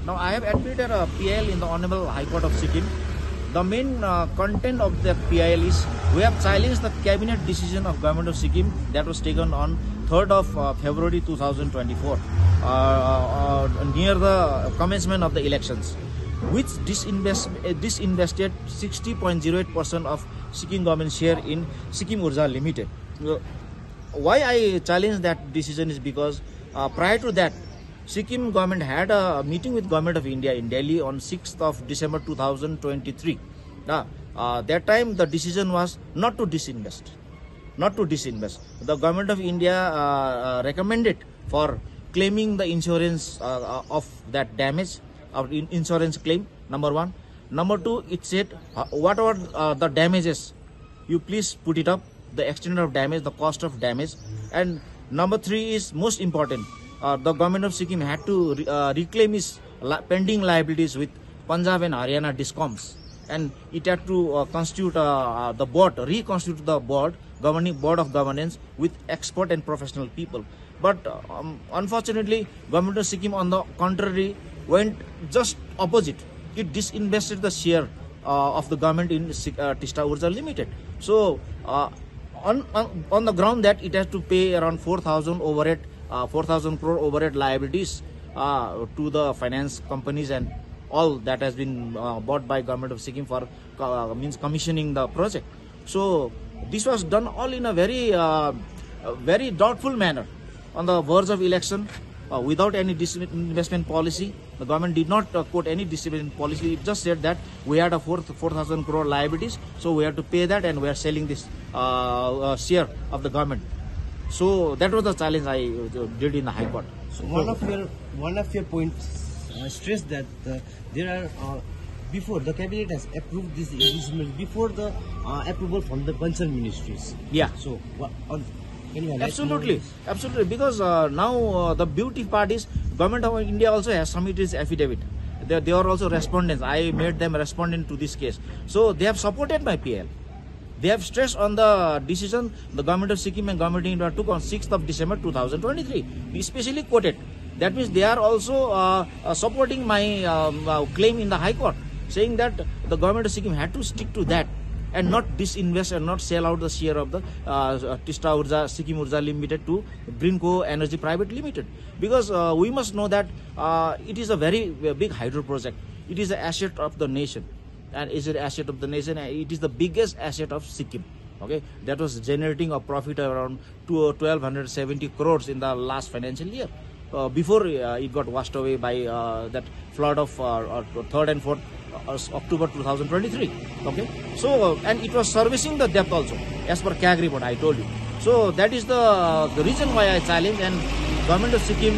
Now I have admitted a PIL in the Honorable High Court of Sikkim. The main content of the PIL is we have challenged the cabinet decision of Government of Sikkim that was taken on 3rd of February 2024 near the commencement of the elections, which disinvested 60.08% of Sikkim government share in Sikkim Urja Limited. Why I challenge that decision is because prior to that, Sikkim government had a meeting with Government of India in Delhi on 6th of December 2023. That time the decision was not to disinvest. The Government of India recommended for claiming the insurance of that damage, or insurance claim, number one. Number two, it said whatever the damages, you please put it up, the extent of damage, the cost of damage. And number three is most important. The Government of Sikkim had to reclaim its pending liabilities with Punjab and Haryana Discoms, and it had to constitute the board, reconstitute the board, governing board of governance with expert and professional people. But unfortunately, Government of Sikkim, on the contrary, went just opposite. It disinvested the share of the government in Teesta Urja Limited. So on the ground that it has to pay around 4,000 crore overhead liabilities to the finance companies and all that has been bought by Government of Sikkim for commissioning the project. So this was done all in a very doubtful manner on the verge of election, without any disinvestment policy. The government did not quote any disinvestment policy. It just said that we had a 4,000 crore liabilities, so we have to pay that, and we are selling this share of the government. So that was the challenge I did in the High Court. So one of your points stressed that there are before the cabinet has approved this investment before the approval from the concerned ministries. Yeah. So Absolutely, because now the beauty part is Government of India also has submitted its affidavit. They are also respondents. I made them respondent to this case. So they have supported my PL. They have stressed on the decision the Government of Sikkim and Government of India took on 6th of December 2023. We especially quoted. That means they are also supporting my claim in the High Court, saying that the Government of Sikkim had to stick to that and not disinvest and not sell out the share of the Teesta Urja, Sikkim Urja Limited to Greenco Energy Private Limited. Because we must know that it is a very big hydro project. It is an asset of the nation. And is it asset of the nation? It is the biggest asset of Sikkim. Okay, that was generating a profit around 1,270 crores in the last financial year. Before it got washed away by that flood of 3rd and 4th October 2023. Okay, so and it was servicing the debt also as per CAG report, I told you. So that is the reason why I challenge, and Government of Sikkim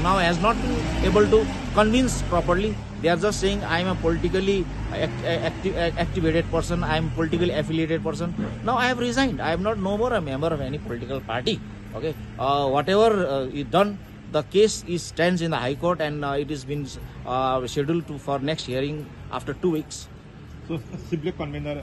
now has not been able to convince properly. They are just saying I am a politically activated person, I am politically affiliated person. Now I have resigned. I am not no more a member of any political party. Okay, whatever is done, the case stands in the High Court, and it has been scheduled for next hearing after 2 weeks. So, simply convener.